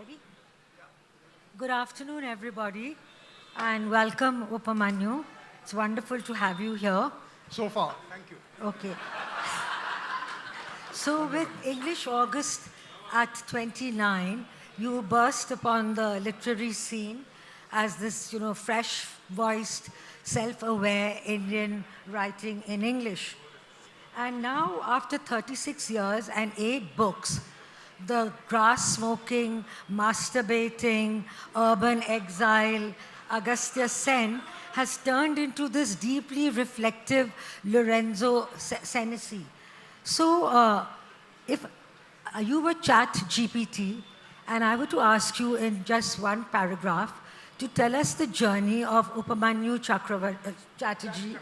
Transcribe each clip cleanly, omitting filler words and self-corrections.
Ready? Good afternoon, everybody, and welcome, Upamanyu. It's wonderful to have you here. So far, thank you. Okay. So with English August at 29, you burst upon the literary scene as this, fresh-voiced, self-aware Indian writing in English. And now, after 36 years and 8 books, the grass-smoking, masturbating, urban exile, Agastya Sen has turned into this deeply reflective Lorenzo Senesi. So, if you were ChatGPT, and I were to ask you in just one paragraph to tell us the journey of Upamanyu Chatterjee,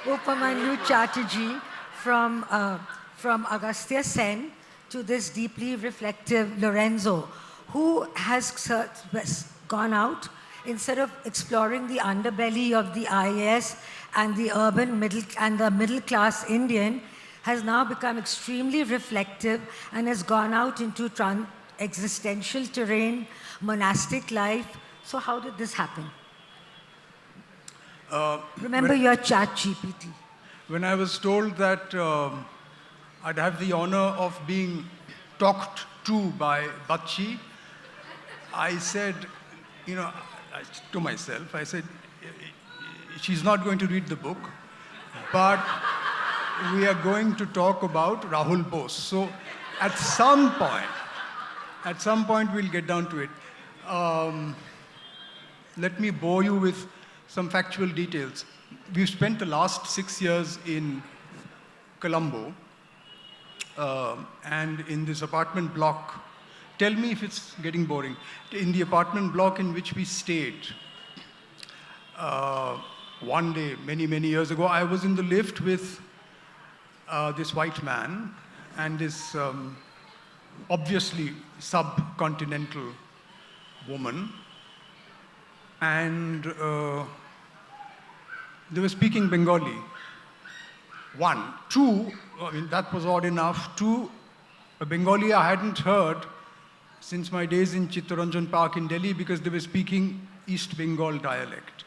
Upamanyu Chatterjee from Agastya Sen to this deeply reflective Lorenzo, who has gone out, instead of exploring the underbelly of the IAS and the urban middle class Indian, has now become extremely reflective and has gone out into existential terrain, monastic life. So how did this happen? Remember your ChatGPT. When I was told that I'd have the honor of being talked to by Bachi, I said, to myself, I said, she's not going to read the book, but we are going to talk about Rahul Bose. So at some point we'll get down to it. Let me bore you with some factual details. We've spent the last 6 years in Colombo, and in this apartment block. Tell me if it's getting boring. In the apartment block in which we stayed, one day, many, many years ago, I was in the lift with this white man and this obviously subcontinental woman, and they were speaking Bengali. 1. 2, that was odd enough. 2, a Bengali I hadn't heard since my days in Chittaranjan Park in Delhi, because they were speaking East Bengal dialect.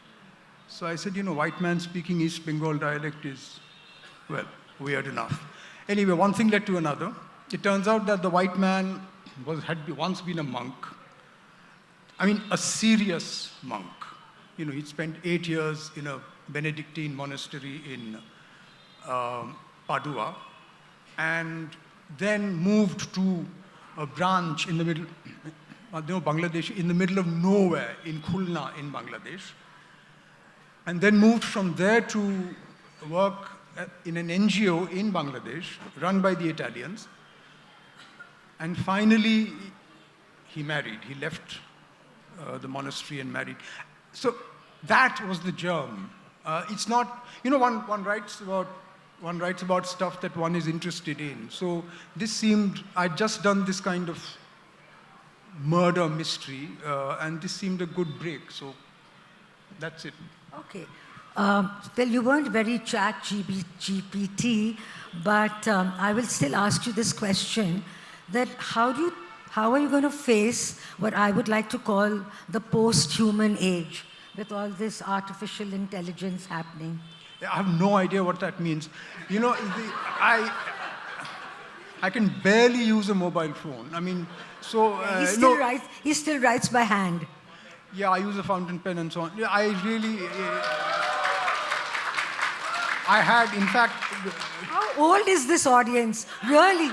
So I said, white man speaking East Bengal dialect is, well, weird enough. Anyway, one thing led to another. It turns out that the white man had once been a monk. A serious monk. He'd spent 8 years in a Benedictine monastery in Padua, and then moved to a branch in the middle, Bangladesh, in the middle of nowhere, in Khulna in Bangladesh, and then moved from there to work in an NGO in Bangladesh, run by the Italians, and finally he married. He left the monastery and married. So that was the germ. It's not, one writes about stuff that one is interested in. So this seemed, I'd just done this kind of murder mystery, and this seemed a good break. So that's it. Okay. Well, you weren't very ChatGPT, but I will still ask you this question, that how are you going to face what I would like to call the post-human age, with all this artificial intelligence happening? I have no idea what that means. I can barely use a mobile phone. He still writes by hand. Yeah, I use a fountain pen and so on. Yeah, I had, in fact... How old is this audience? Really?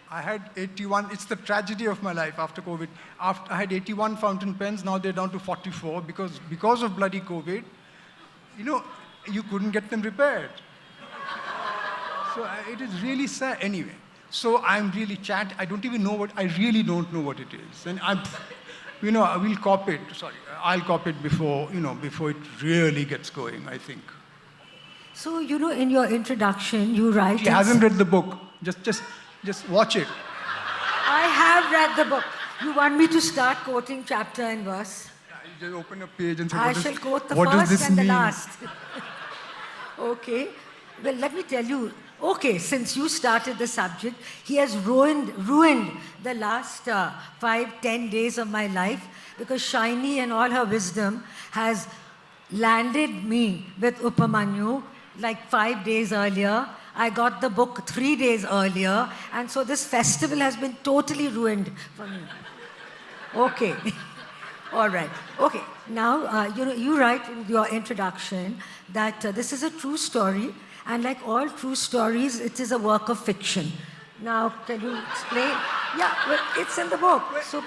I had 81, it's the tragedy of my life after COVID. I had 81 fountain pens, now they're down to 44, because of bloody COVID, you couldn't get them repaired. So it is really sad. Anyway, so I'm really I really don't know what it is. And I will cop it, I'll cop it before it really gets going, I think. So, in your introduction, you write... She hasn't read the book. Just watch it. I have read the book. You want me to start quoting chapter and verse? You just open a page and say, I shall quote the first and the last. Okay. Well, let me tell you, Okay, since you started the subject, he has ruined the last 5, 10 days of my life because Shiny and all her wisdom has landed me with Upamanyu like 5 days earlier. I got the book 3 days earlier, and so this festival has been totally ruined for me. Okay. All right. Okay. Now, you write in your introduction that this is a true story, and like all true stories, it is a work of fiction. Now, can you explain? Yeah, well, it's in the book. So,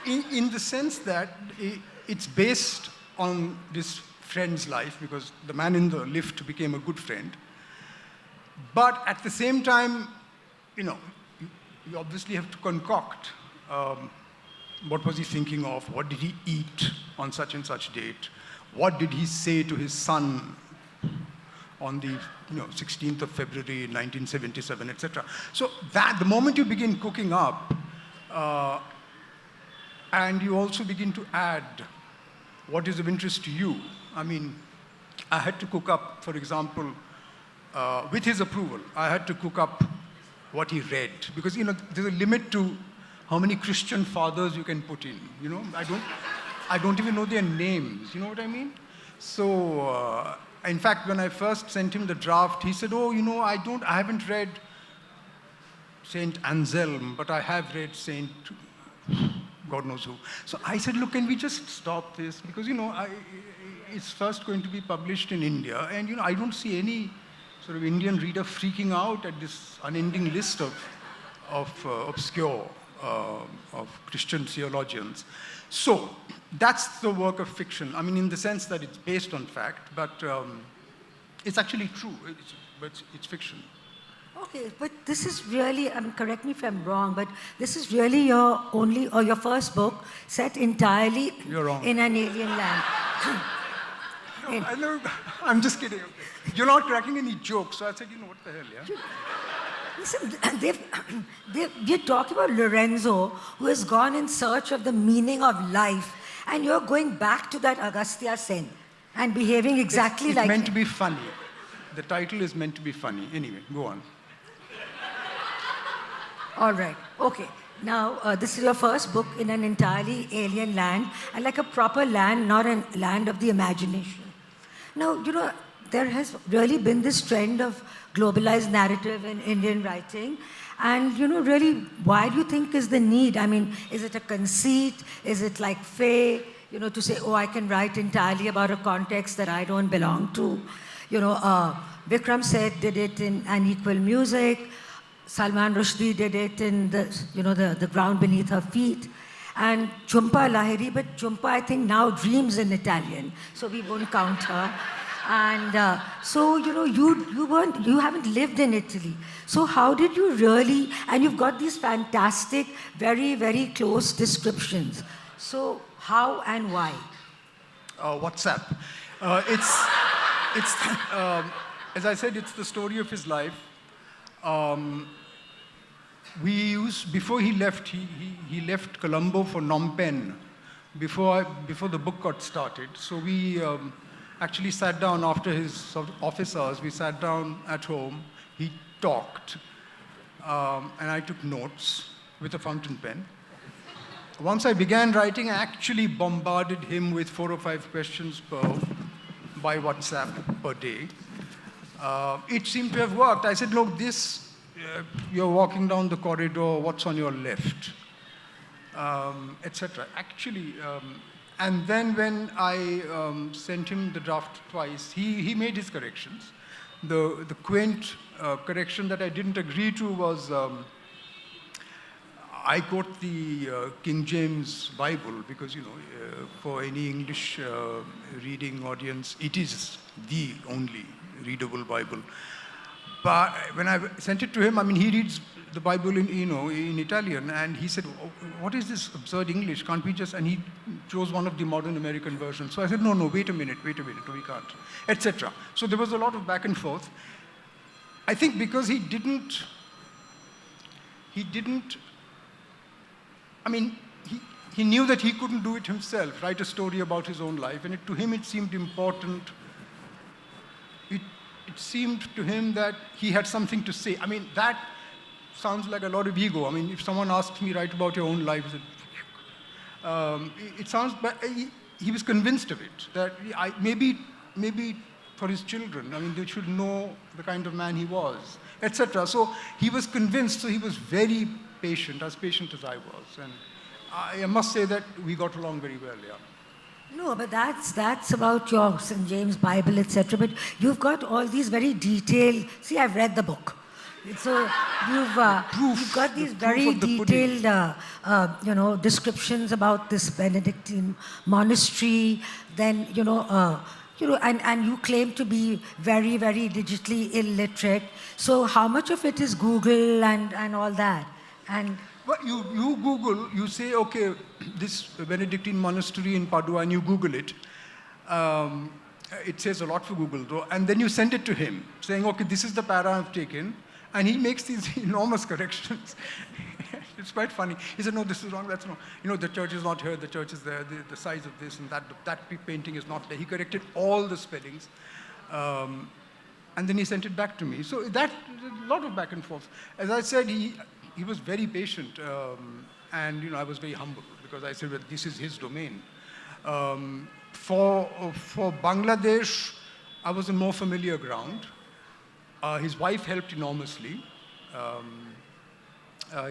In the sense that it's based on this friend's life, because the man in the lift became a good friend. But at the same time, you obviously have to concoct what was he thinking of, what did he eat on such and such date, what did he say to his son on the 16th of February 1977, etc. So that the moment you begin cooking up, and you also begin to add what is of interest to you. I mean, I had to cook up, for example, with his approval, I had to cook up what he read. Because, there's a limit to how many Christian fathers you can put in. I don't even know their names. You know what I mean? So, in fact, when I first sent him the draft, he said, I haven't read Saint Anselm, but I have read Saint God knows who. So I said, look, can we just stop this? Because, it's first going to be published in India, and, I don't see any sort of Indian reader freaking out at this unending list of obscure, of Christian theologians. So that's the work of fiction. I mean, in the sense that it's based on fact, but it's actually true. It's fiction. okay, but this is really, correct me if I'm wrong, but this is really your first book set entirely You're wrong. in an alien land. No, I'm just kidding. Okay. You're not cracking any jokes, so I said, what the hell, yeah? Listen, we're talking about Lorenzo, who has gone in search of the meaning of life, and you're going back to that Agastya Sen and behaving exactly it's like meant to him. be funny. The title is meant to be funny. Anyway, go on. All right, okay. Now, this is your first book in an entirely alien land, and like a proper land, not a land of the imagination. Now, there has really been this trend of globalized narrative in Indian writing. And, really, why do you think is the need? I mean, is it a conceit? Is it like Faye, to say, I can write entirely about a context that I don't belong to? Vikram Seth did it in Unequal Music. Salman Rushdie did it in the ground beneath her feet. And Jhumpa Lahiri, but Jhumpa, I think, now dreams in Italian, so we won't count her. And so, you haven't lived in Italy. So how did you really, and you've got these fantastic, very, very close descriptions. So how and why? WhatsApp. It's as I said, it's the story of his life. Before he left, he left Colombo for Phnom Penh before the book got started. So we actually sat down after his office hours. We sat down at home. He talked, and I took notes with a fountain pen. Once I began writing, I actually bombarded him with 4 or 5 questions by WhatsApp per day. It seemed to have worked. I said, look, you're walking down the corridor, what's on your left, etc. Actually, and then when I sent him the draft twice, he made his corrections. The quaint correction that I didn't agree to was, I quote the King James Bible because, for any English reading audience, it is the only readable Bible. But when I sent it to him, I mean, he reads the Bible in Italian, and he said, what is this absurd English? Can't we just, and he chose one of the modern American versions. So I said, no, wait a minute, we can't, etc. So there was a lot of back and forth. I think because he didn't, I mean, he knew that he couldn't do it himself, write a story about his own life, and to him it seemed important. It it seemed to him that he had something to say. I mean, that sounds like a lot of ego. I mean, if someone asks me, write about your own life, it sounds, but he was convinced of it, that maybe for his children, I mean, they should know the kind of man he was, etc. So he was convinced, so he was very patient as I was. And I must say that we got along very well, yeah. No, but that's about your St. James Bible, etc. But you've got all these very detailed. See, I've read the book, so you've got these very detailed, descriptions about this Benedictine monastery. Then and you claim to be very, very digitally illiterate. So how much of it is Google and all that? And well, you Google, you say, okay, this Benedictine monastery in Padua, and you Google it. It says a lot for Google, though. And then you send it to him, saying, okay, this is the para I've taken. And he makes these enormous corrections. It's quite funny. He said, no, this is wrong, that's wrong. The church is not here, the church is there, the size of this and that painting is not there. He corrected all the spellings. And then he sent it back to me. So that, a lot of back and forth. As I said, he was very patient, and I was very humble because I said, well, this is his domain. For Bangladesh, I was on more familiar ground. His wife helped enormously.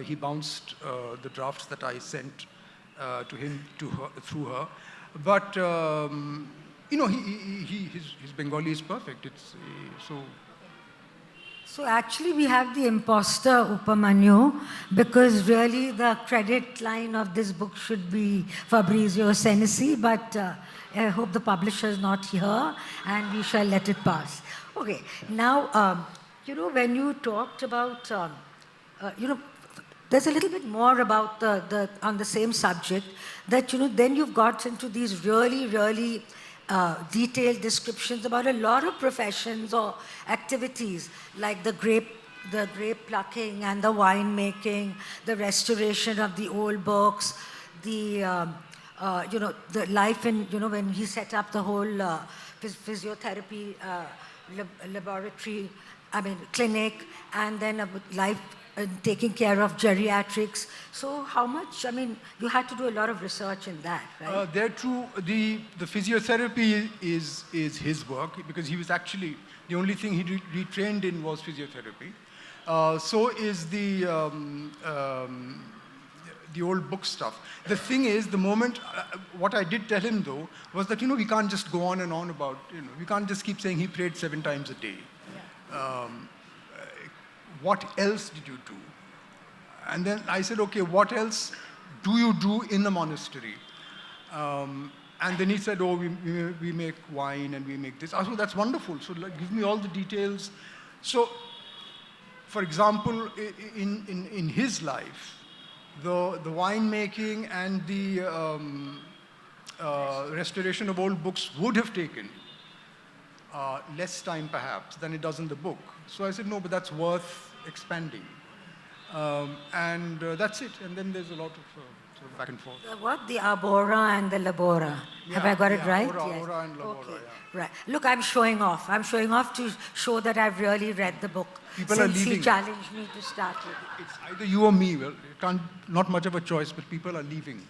He bounced the drafts that I sent to him through her. But his Bengali is perfect. So actually we have the imposter Upamanyu, because really the credit line of this book should be Fabrizio Senesi, but I hope the publisher is not here and we shall let it pass. Okay, now, when you talked about, there's a little bit more about on the same subject, that, then you've got into these really, really detailed descriptions about a lot of professions or activities, like the grape plucking and the wine making, the restoration of the old books, the life in, when he set up the whole physiotherapy laboratory, clinic, and then life taking care of geriatrics. So how much, you had to do a lot of research in that, right? They're true. The physiotherapy is his work, because he was actually, the only thing he retrained in was physiotherapy. So is the old book stuff. The thing is, the moment, what I did tell him though, was that, we can't just go on and on about, we can't just keep saying he prayed 7 times a day. Yeah. What else did you do? And then I said, okay, what else do you do in the monastery? And then he said, oh, we make wine and we make this. I said, that's wonderful. So give me all the details. So, for example, in his life, the winemaking and the restoration of old books would have taken less time perhaps than it does in the book. So I said, no, but that's worth expanding. And that's it. And then there's a lot of sort of back and forth. What? The arbora and the labora. Yeah, have I got it right? Arbora and labora, okay. Yeah. Right. Look, I'm showing off. I'm showing off to show that I've really read the book. People since are leaving. He challenged me to start with it. It's either you or me. Well, not much of a choice, but people are leaving.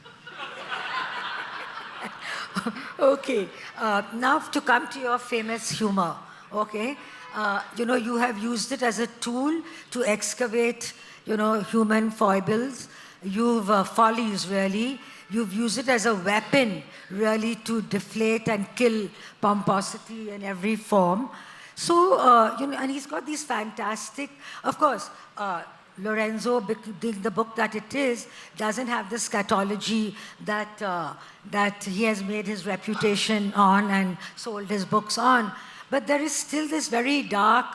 Okay. Now to come to your famous humor. Okay. You have used it as a tool to excavate, human foibles. Follies, really. You've used it as a weapon, really, to deflate and kill pomposity in every form. So, and he's got these fantastic, of course, Lorenzo, the book that it is, doesn't have the scatology that he has made his reputation on and sold his books on. But there is still this very dark,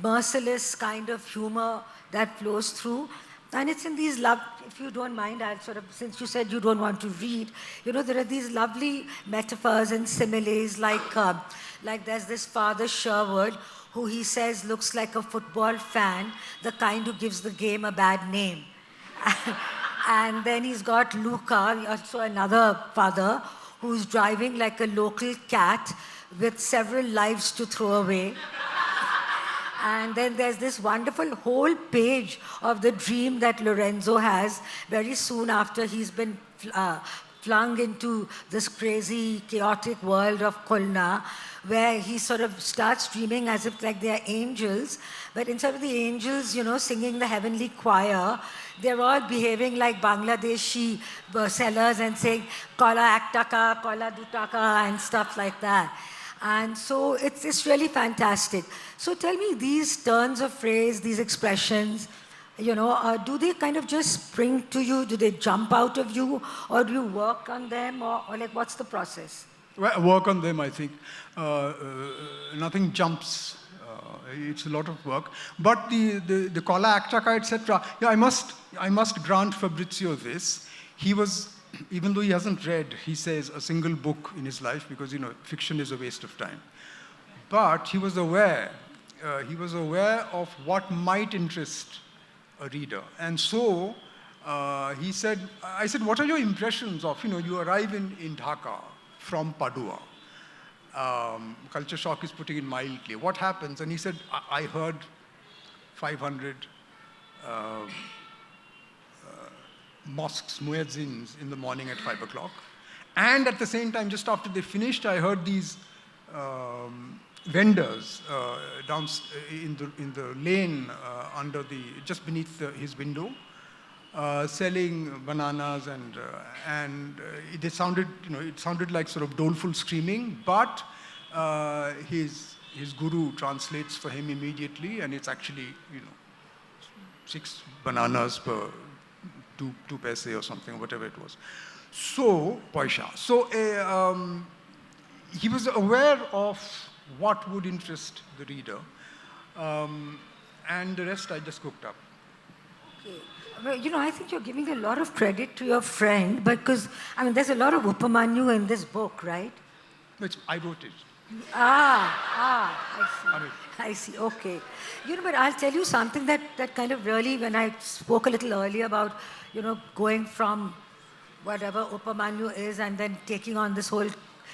merciless kind of humor that flows through. And it's in these if you don't mind, I'll since you said you don't want to read, there are these lovely metaphors and similes, like there's this Father Sherwood, who he says looks like a football fan, the kind who gives the game a bad name. And then he's got Luca, also another father, who's driving like a local cat with several lives to throw away. And then there's this wonderful whole page of the dream that Lorenzo has very soon after he's been flung into this crazy, chaotic world of Khulna, where he sort of starts dreaming as if like they're angels, but instead of the angels, singing the heavenly choir, they're all behaving like Bangladeshi sellers and saying, Kola Aktaka, Kola Dutaka, and stuff like that. And so it's really fantastic. So tell me, these turns of phrase, these expressions, do they kind of just spring to you? Do they jump out of you? Or do you work on them? Or like, what's the process? Well, work on them, I think. Nothing jumps. It's a lot of work. But the Kola Aktaka, etc. Yeah, I must grant Fabrizio this. He was, even though he hasn't read, he says, a single book in his life, because fiction is a waste of time. But he was aware of what might interest a reader. And so I said, what are your impressions of, you arrive in Dhaka from Padua. Culture shock is putting it mildly. What happens? And he said, I heard 500 mosques, muezzins in the morning at 5 o'clock. And at the same time, just after they finished, I heard these vendors down in the lane just beneath his window, selling bananas and it sounded like sort of doleful screaming, but his guru translates for him immediately, and it's actually 6 bananas per 2 paise or something, whatever it was. So paisha. So he was aware of what would interest the reader, and the rest I just cooked up. Okay. Well, I think you're giving a lot of credit to your friend, because, there's a lot of Upamanyu in this book, right? Which I wrote it. I see. I see, okay. But I'll tell you something that kind of really, when I spoke a little earlier about, going from whatever Upamanyu is and then taking on this whole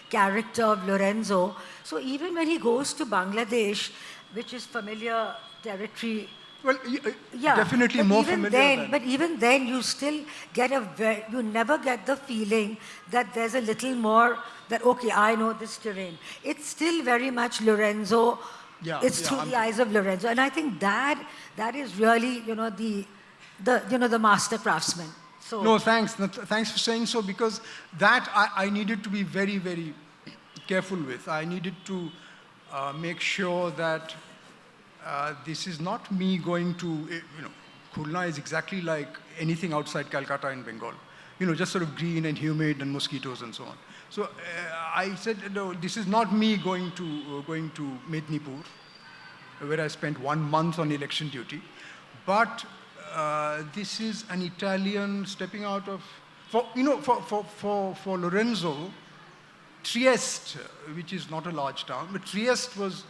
character of Lorenzo. So even when he goes to Bangladesh, which is familiar territory. Well, definitely more familiar. But even then, you still get you never get the feeling that there's a little more that, okay, I know this terrain. It's still very much Lorenzo. It's through the eyes of Lorenzo. And I think that is really, the master craftsman. So no, thanks. Thanks for saying so, because that I needed to be very, very careful with. I needed to make sure that this is not me going to, Khulna is exactly like anything outside Calcutta in Bengal. Just sort of green and humid and mosquitoes and so on. So I said, no, this is not me going to Mednipur, where I spent 1 month on election duty, but this is an Italian stepping out of, for Lorenzo, Trieste, which is not a large town, but Trieste was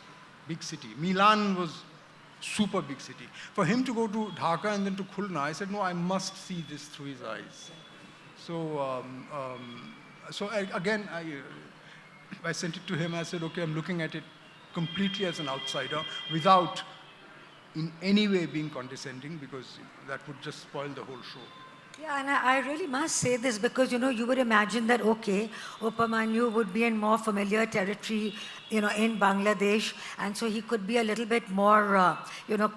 big city. Milan was super big city. For him to go to Dhaka and then to Khulna, I said, no, I must see this through his eyes. So, I sent it to him. I said, okay, I'm looking at it completely as an outsider, without in any way being condescending, because that would just spoil the whole show. Yeah, and I really must say this, because, you would imagine that, okay, Upamanyu would be in more familiar territory, in Bangladesh, and so he could be a little bit more,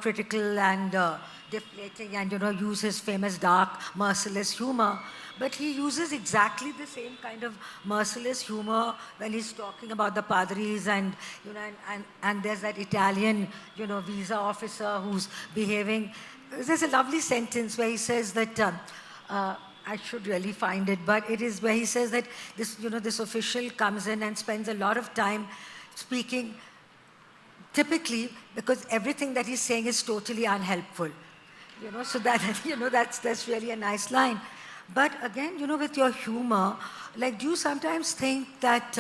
critical and deflating and, use his famous dark, merciless humor. But he uses exactly the same kind of merciless humor when he's talking about the padris and, and there's that Italian, visa officer who's behaving. There's a lovely sentence where he says that, I should really find it, but it is where he says that this, this official comes in and spends a lot of time speaking, typically because everything that he's saying is totally unhelpful. So that, that's really a nice line. But again, with your humor, like, do you sometimes think that,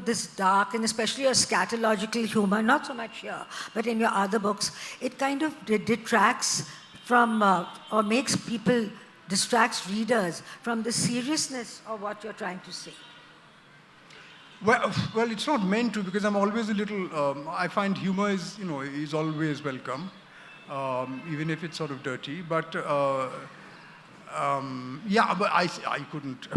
this dark, and especially your scatological humor, not so much here, but in your other books, it kind of detracts from, or distracts readers from the seriousness of what you're trying to say? Well, it's not meant to because I'm always a little. I find humor is always welcome, even if it's sort of dirty. But yeah, but I couldn't.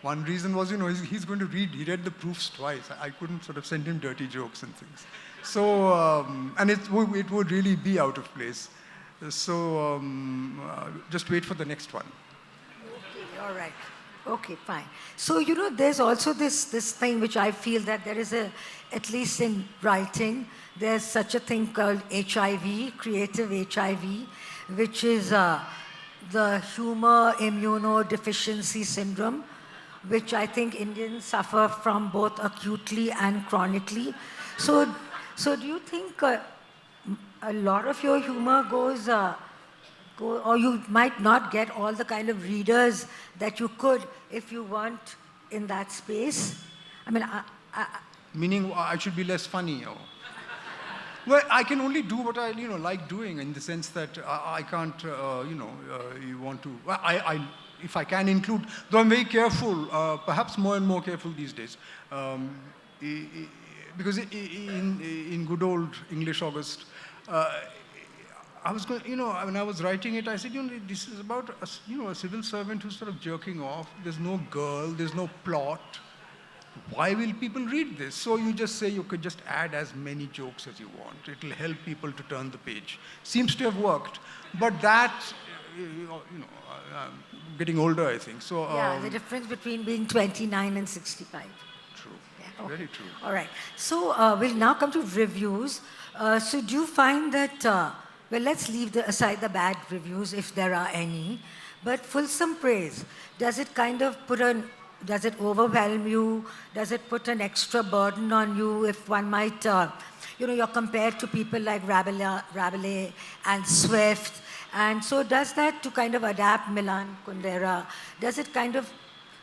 One reason was, he's going to read. He read the proofs twice. I couldn't sort of send him dirty jokes and things. So and it would really be out of place. So just wait for the next one. Okay, all right. Okay, fine. So, there's also this thing which I feel that there is at least in writing, there's such a thing called HIV, creative HIV, which is the humor immunodeficiency syndrome, which I think Indians suffer from both acutely and chronically. So do you think a lot of your humor goes or you might not get all the kind of readers that you could if you weren't in that space? I mean, Meaning I should be less funny, or? Well, I can only do what I like doing in the sense that I can't you want to. If I can include, though I'm very careful, perhaps more and more careful these days, because in good old English August. I was going, when I was writing it, I said, this is about a civil servant who's sort of jerking off. There's no girl, there's no plot. Why will people read this? So you just say you could just add as many jokes as you want. It'll help people to turn the page. Seems to have worked, but that, I'm getting older, I think. So yeah, the difference between being 29 and 65. True. Yeah, okay. Very true. All right. So we'll now come to reviews. So do you find that? Well, let's leave aside the bad reviews, if there are any. But fulsome praise, does it kind of does it overwhelm you? Does it put an extra burden on you if one might, you're compared to people like Rabelais and Swift. And so does that, to kind of adapt Milan Kundera, does it kind of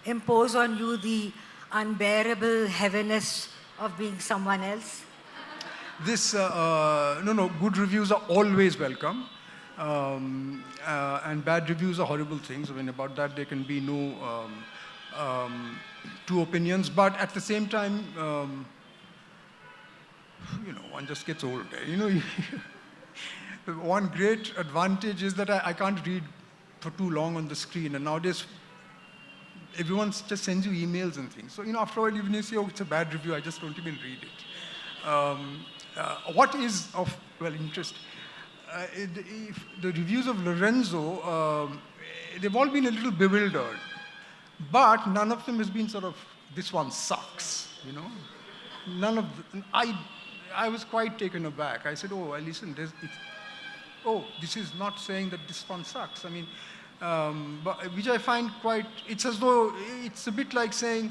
impose on you the unbearable heaviness of being someone else? This, no, good reviews are always welcome. And bad reviews are horrible things. I mean, about that there can be no two opinions. But at the same time, one just gets old. One great advantage is that I can't read for too long on the screen. And nowadays, everyone just sends you emails and things. So, after a while, even if you say, oh, it's a bad review, I just don't even read it. What is of, interest? The reviews of Lorenzo, they've all been a little bewildered. But none of them has been sort of, this one sucks, None of them. I was quite taken aback. I said, oh, listen, this is not saying that this one sucks. I mean, which I find quite, it's as though, it's a bit like saying,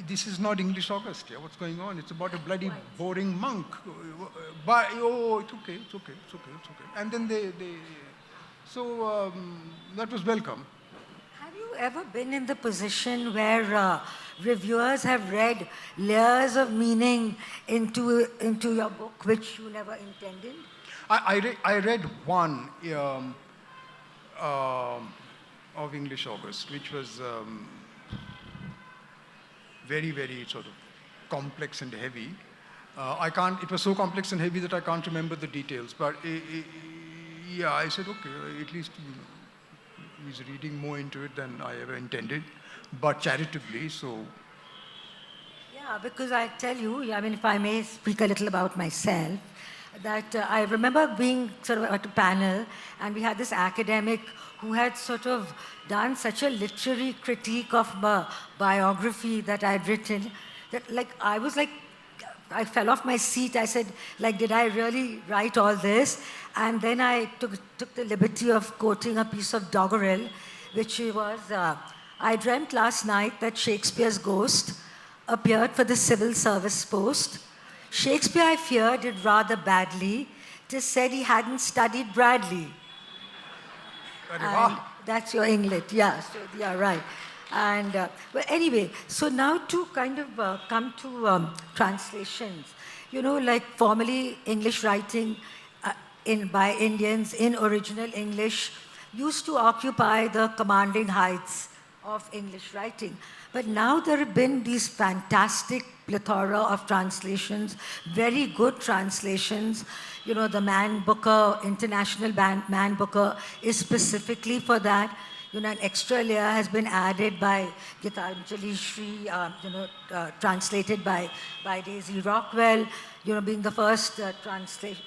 this is not English August, yeah? What's going on? It's about a bloody boring monk. But, it's okay. And then so that was welcome. Have you ever been in the position where reviewers have read layers of meaning into your book which you never intended? I read one of English August, which was very, very sort of complex and heavy. It was so complex and heavy that I can't remember the details. But yeah, I said, okay, at least he's reading more into it than I ever intended, but charitably, so. Yeah, because I tell you, I mean, if I may speak a little about myself, that I remember being sort of at a panel, and we had this academic who had sort of done such a literary critique of a biography that I had written, that I fell off my seat. I said, did I really write all this? And then I took the liberty of quoting a piece of doggerel, which was, I dreamt last night that Shakespeare's ghost appeared for the civil service post. Shakespeare, I fear, did rather badly. 'Tis said he hadn't studied Bradley. And that's your English, yeah, so, yeah, right. And, well, anyway, so now to kind of come to translations. Formerly English writing by Indians in original English used to occupy the commanding heights of English writing. But now there have been these fantastic plethora of translations, very good translations. You know, the Man Booker, International Man Booker is specifically for that. You know, an extra layer has been added by Gitanjali Shri, translated by Daisy Rockwell, you know, being the first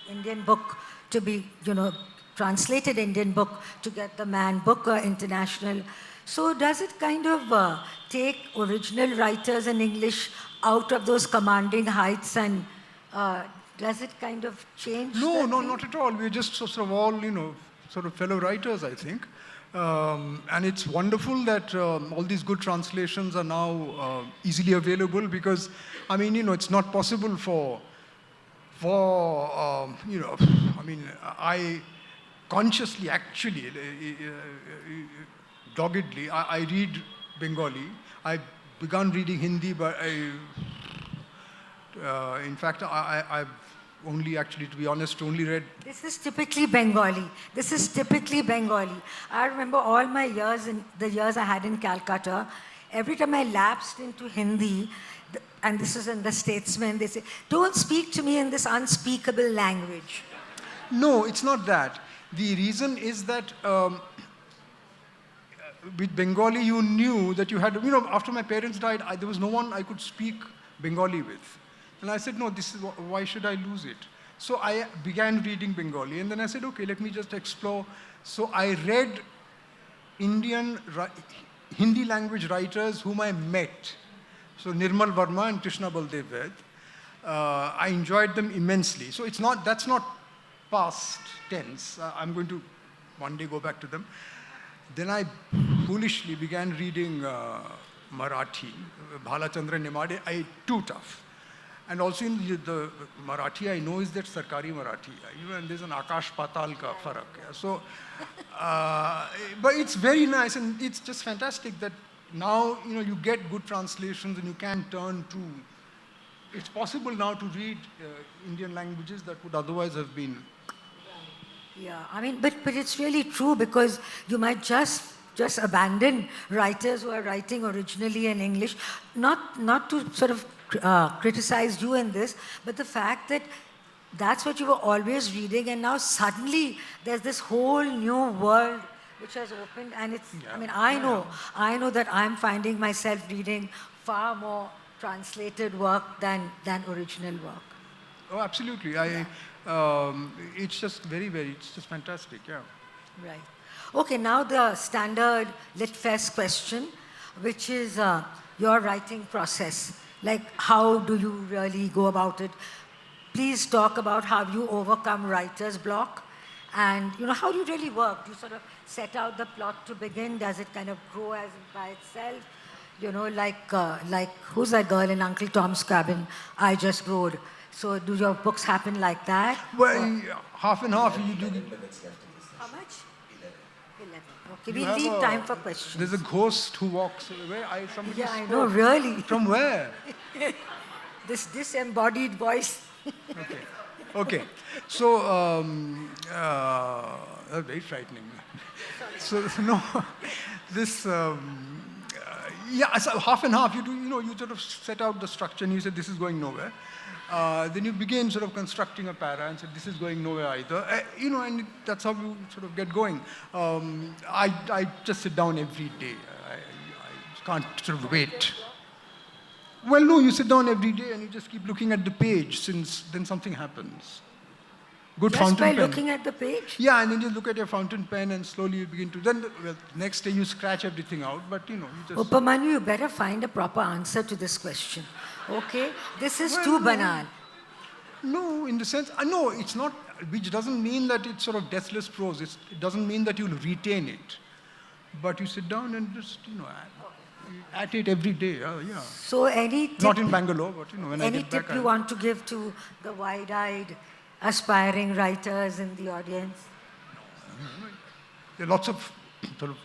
Indian book to be, you know, translated Indian book to get the Man Booker International. So does it kind of take original writers in English out of those commanding heights, and does it kind of change? No, not at all. We're just sort of all, you know, sort of fellow writers, I think. And it's wonderful that all these good translations are now easily available, because, I mean, you know, it's not possible for you know, I mean, I consciously, actually, doggedly, I read Bengali. I began reading Hindi, but in fact, I've only actually, to be honest, only read... This is typically Bengali. This is typically Bengali. I remember all my years, the years I had in Calcutta, every time I lapsed into Hindi, and this is in the Statesman, they say, don't speak to me in this unspeakable language. No, it's not that. The reason is that with Bengali, you knew that you had, you know, after my parents died, there was no one I could speak Bengali with. And I said, no, this is, why should I lose it? So I began reading Bengali, and then I said, okay, let me just explore. So I read Indian Hindi language writers whom I met. So Nirmal Verma and Krishna Baldev Ved. I enjoyed them immensely. So that's not past tense. I'm going to one day go back to them. Then I foolishly began reading Marathi, Bhalachandra Nemade. Too tough. And also in the Marathi, I know is that Karkaria Marathi. And there's an Akash Patal ka farak. So, but it's very nice, and it's just fantastic that now, you know, you get good translations and you can turn to... It's possible now to read Indian languages that would otherwise have been... Yeah, I mean, but it's really true, because you might just abandon writers who are writing originally in English, not to sort of criticize you in this, but the fact that that's what you were always reading, and now suddenly there's this whole new world which has opened, and it's, I mean, I know that I'm finding myself reading far more translated work than original work. Oh, absolutely. It's just it's just fantastic, yeah. Right. Okay, now the standard LitFest question, which is your writing process. Like, how do you really go about it? Please talk about how you overcome writer's block, and, you know, how do you really work? Do you sort of set out the plot to begin? Does it kind of grow by itself? You know, like who's that girl in Uncle Tom's Cabin? I Just Rode. So do your books happen like that? Well, half and half. You do. How much? 11. Okay, we'll leave time for questions. There's a ghost who walks away. Yeah, I know, really. From where? This disembodied voice. Okay. So, that's very frightening. So, no, this, yeah, so half and half, you do, you know, you sort of set out the structure and you say, this is going nowhere. Then you begin sort of constructing a para and say, this is going nowhere either. You know, and that's how you sort of get going. I just sit down every day. I can't sort of wait. Well, no, you sit down every day and you just keep looking at the page, since then something happens. Good just fountain pen. Just by looking at the page? Yeah, and then you look at your fountain pen and slowly you begin to, then next day you scratch everything out, but you know, you just... Upamanyu, you better find a proper answer to this question. Okay? This is too banal. No, in the sense, no, it's not, which doesn't mean that it's sort of deathless prose. It doesn't mean that you'll retain it. But you sit down and just, you know, at it every day. Yeah. So any tip, not in Bangalore, but you know, when I get back. Any tip you want to give to the wide-eyed, aspiring writers in the audience? There are lots of sort of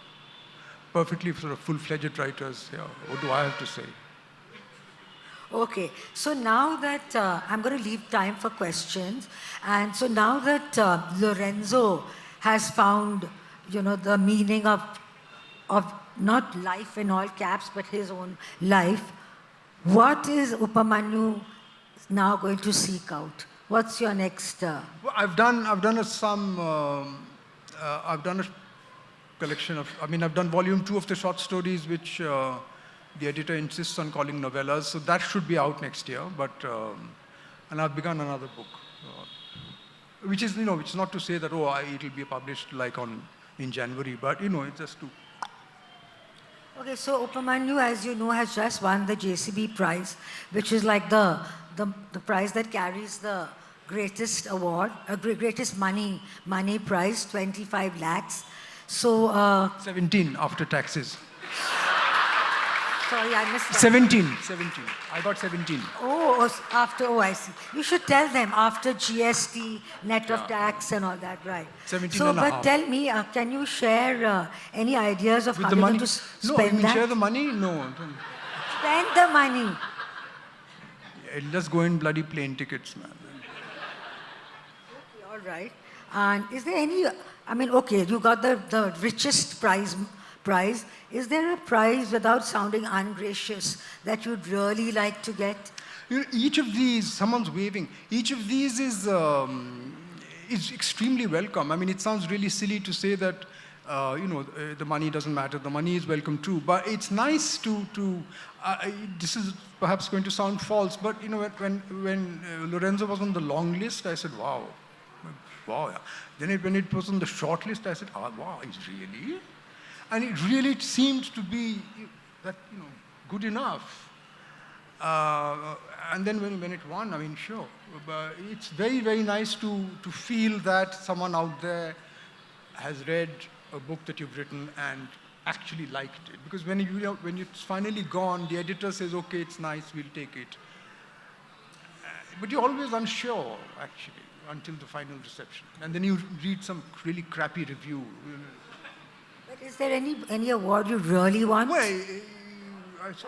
perfectly sort of full-fledged writers. Yeah. What do I have to say? Okay, so now that I'm going to leave time for questions, and so now that Lorenzo has found, you know, the meaning of not life in all caps, but his own life, what is Upamanyu now going to seek out? What's your next? Well, I've done a collection of, I've done volume 2 of the short stories, which the editor insists on calling novellas. So that should be out next year. And I've begun another book, which is, which is not to say that, it'll be published in January, but, it's just to. Okay, so Upamanyu, as you know, has just won the JCB Prize, which is like the prize that carries the greatest award, greatest money prize, 25 lakhs. So 17 after taxes. Sorry, I missed that. 17. I got 17. I see. You should tell them after GST, net of tax and all that, right? 17 so, and a but half. tell me, can you share any ideas of With how the you're money? going to No, spend you mean that? share the money? No. Spend the money. It'll just go in bloody plane tickets, man. Okay, all right. And is there any, okay, you got the richest prize. Is there a prize, without sounding ungracious, that you'd really like to get? Each of these, someone's waving, each of these is extremely welcome. It sounds really silly to say that, the money doesn't matter. The money is welcome too. But it's nice to this is perhaps going to sound false, but, when Lorenzo was on the long list, I said, wow. Yeah. Then when it was on the short list, I said, wow, it's really? And it really seemed to be that, good enough. And then when it won, sure. But it's very, very nice to feel that someone out there has read a book that you've written and actually liked it. Because when it's finally gone, the editor says, okay, it's nice, we'll take it. But you're always unsure, actually, until the final reception. And then you read some really crappy review. But is there any award you really want? Well,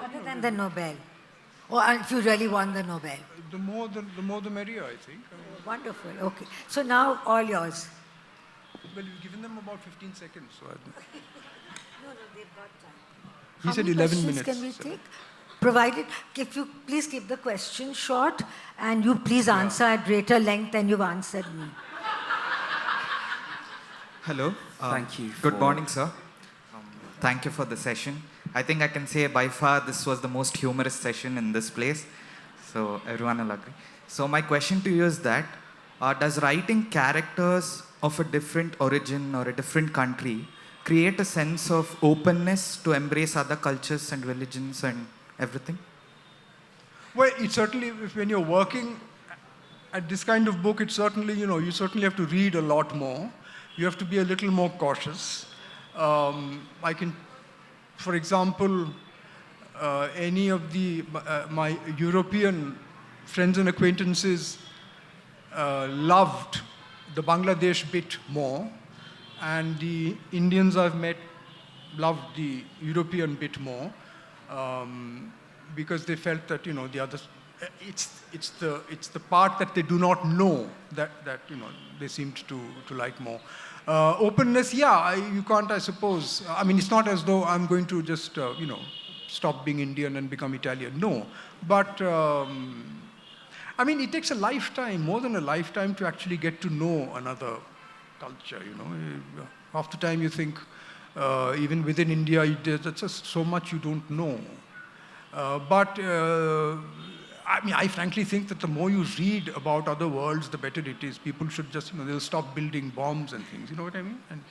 other than the Nobel? Or if you really won the Nobel? The more the merrier, I think. Wonderful, okay. So now, all yours. Well, you've given them about 15 seconds. So No, they've got time. He said How many 11 questions minutes. Can we take? Provided, if you please keep the question short, and you please answer at greater length than you've answered me. Hello. Thank you. Good morning, sir. Thank you for the session. I think I can say by far this was the most humorous session in this place. So everyone will agree. So my question to you is that, does writing characters of a different origin or a different country create a sense of openness to embrace other cultures and religions and everything? Well, it certainly, when you're working at this kind of book, it certainly, you certainly have to read a lot more. You have to be a little more cautious. I can, for example, any of my European friends and acquaintances loved the Bangladesh bit more, and the Indians I've met loved the European bit more, because they felt that, the others, it's the part that they do not know that they seemed to like more. Openness, you can't, I suppose. It's not as though I'm going to just, stop being Indian and become Italian. No. But, it takes a lifetime, more than a lifetime, to actually get to know another culture, Half the time you think, even within India, there's just so much you don't know. I frankly think that the more you read about other worlds, the better it is. People should just, they'll stop building bombs and things, you know what I mean? And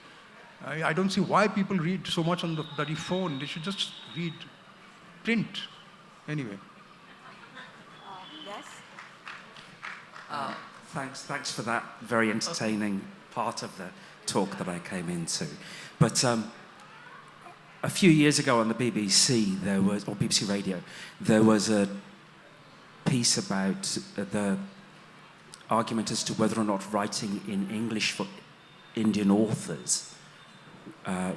I don't see why people read so much on the bloody phone. They should just read print. Anyway. Yes? Thanks for that very entertaining part of the talk that I came into. But a few years ago on the BBC, or BBC Radio, there was a piece about the argument as to whether or not writing in English for Indian authors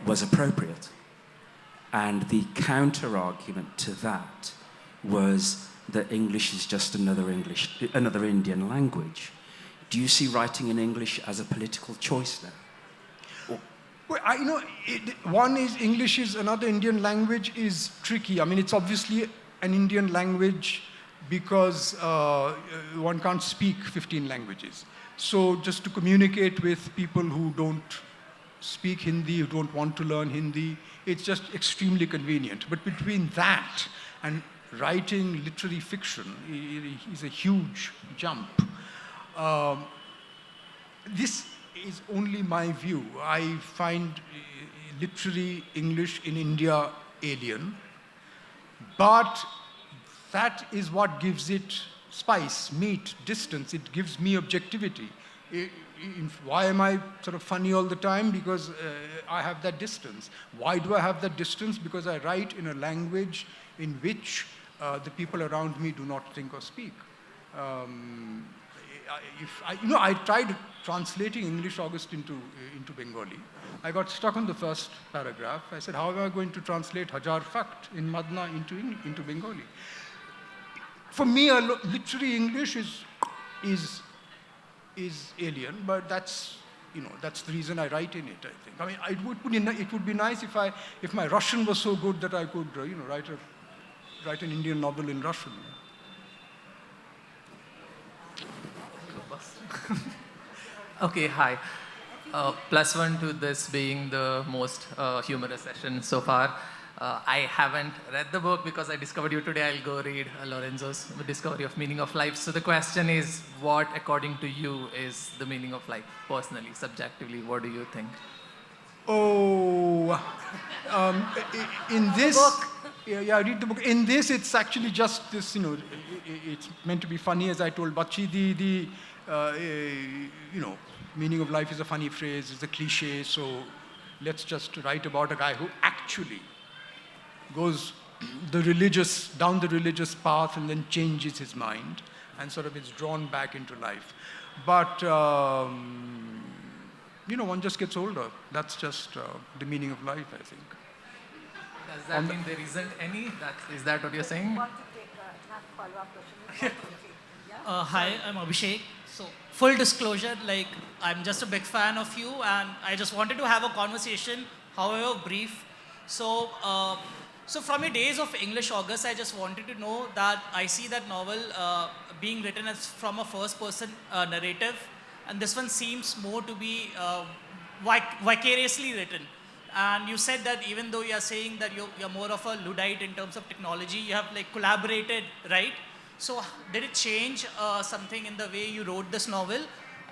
was appropriate. And the counter-argument to that was that English is just another Indian language. Do you see writing in English as a political choice now? Well, one is English is another Indian language is tricky. I mean, it's obviously an Indian language because one can't speak 15 languages. So just to communicate with people who don't speak Hindi, who don't want to learn Hindi, it's just extremely convenient. But between that and writing literary fiction is a huge jump. This is only my view. I find literary English in India alien, but that is what gives it spice, meat, distance. It gives me objectivity. Why am I sort of funny all the time? Because I have that distance. Why do I have that distance? Because I write in a language in which the people around me do not think or speak. I tried translating English August into Bengali. I got stuck on the first paragraph. I said, how am I going to translate Hajar Fakt in Madna into Bengali? For me, literary English is alien, but that's the reason I write in it, I think. I mean, it would be nice if my Russian was so good that I could write an Indian novel in Russian. Okay, hi. +1 to this being the most humorous session so far. I haven't read the book because I discovered you today. I'll go read Lorenzo's Discovery of Meaning of Life. So the question is, what, according to you, is the meaning of life? Personally, subjectively, what do you think? Oh, in this... Yeah, read the book. In this, it's actually just this, it's meant to be funny, as I told Bachi. Meaning of life is a funny phrase, it's a cliche, so let's just write about a guy who actually goes down the religious path and then changes his mind and sort of is drawn back into life. But, one just gets older. That's just the meaning of life, I think. Does that mean there isn't any? Is that what you're saying? Want to take a follow-up question? Hi, I'm Abhishek. So, full disclosure, I'm just a big fan of you, and I just wanted to have a conversation, however brief. So from your days of English August, I just wanted to know that I see that novel being written as from a first-person narrative, and this one seems more to be vicariously written. And you said that even though you are saying that you're more of a Luddite in terms of technology, you have collaborated, right? So did it change something in the way you wrote this novel?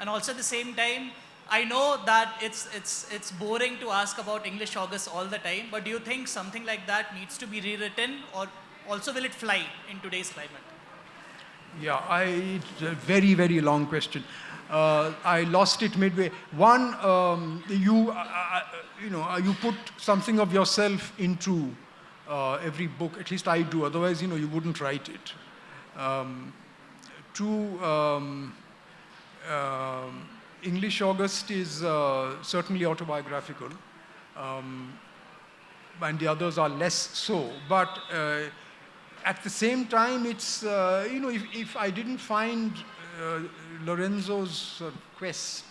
And also at the same time, I know that it's boring to ask about English August all the time, but do you think something like that needs to be rewritten, or also will it fly in today's climate? Yeah, it's a very, very long question. I lost it midway. One, you put something of yourself into every book. At least I do. Otherwise, you wouldn't write it. Two, English August is certainly autobiographical, and the others are less so. But at the same time, it's, if I didn't find Lorenzo's quest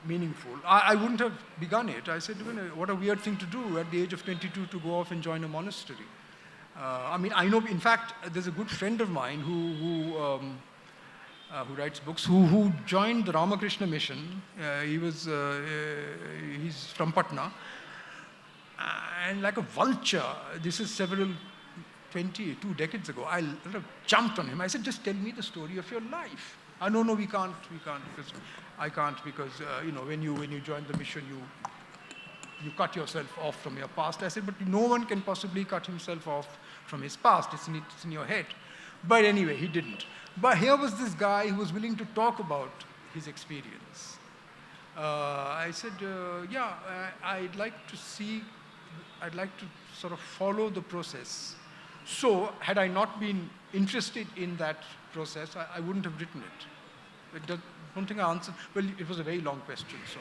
meaningful, I wouldn't have begun it. I said, what a weird thing to do at the age of 22 to go off and join a monastery. I know, in fact, there's a good friend of mine who writes books, who joined the Ramakrishna mission. He's from Patna. And like a vulture, this is 22 decades ago, I jumped on him. I said, just tell me the story of your life. No, we can't, because I can't, because, when you join the mission, you cut yourself off from your past. I said, but no one can possibly cut himself off from his past. It's in your head. But anyway, he didn't. But here was this guy who was willing to talk about his experience. I said, I'd like to sort of follow the process. So, had I not been interested in that process, I wouldn't have written it. Don't think I answered. Well, it was a very long question, so